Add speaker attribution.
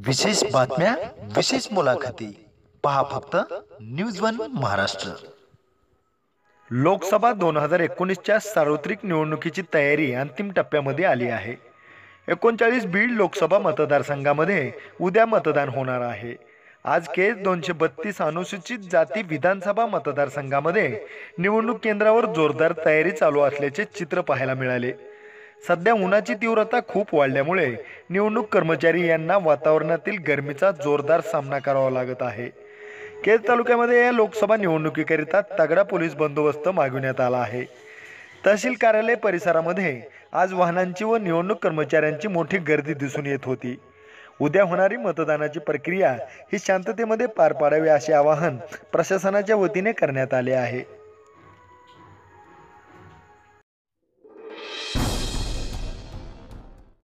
Speaker 1: विशेष बातम्या, विशेष मुलाखती पहा फक्त न्यूज वन महाराष्ट्र।
Speaker 2: लोकसभा 2019च्या सार्वत्रिक निवडणुकीची तयारी अंतिम टप्प्यामध्ये आली आहे। 39 बीड लोकसभा मतदारसंघामध्ये उद्या मतदान होणार आहे। आज केस 232 अनुसूचित जाती विधानसभा मतदारसंघामध्ये निवडणूक केंद्रावर जोरदार तयारी चालू असल्याचे चित्र पाहायला मिळाले। सध्या उन्हाची तीव्रता खूप वाढल्यामुळे निवडणूक कर्मचारी यांना वातावरणातील गरमीचा जोरदार सामना करावा लागत आहे। केज तालुक्यामध्ये या लोकसभा निवडणुकीकरिता तगडा पोलीस बंदोबस्त मागविण्यात आला आहे। तहसील कार्यालय परिसरामध्ये आज वाहनांची व निवडणूक कर्मचाऱ्यांची मोठी गर्दी दिसून येत होती। उद्या होणारी मतदानाची प्रक्रिया ही शांततेमध्ये पार पाडावी असे आवाहन प्रशासनाच्या वतीने करण्यात आले आहे।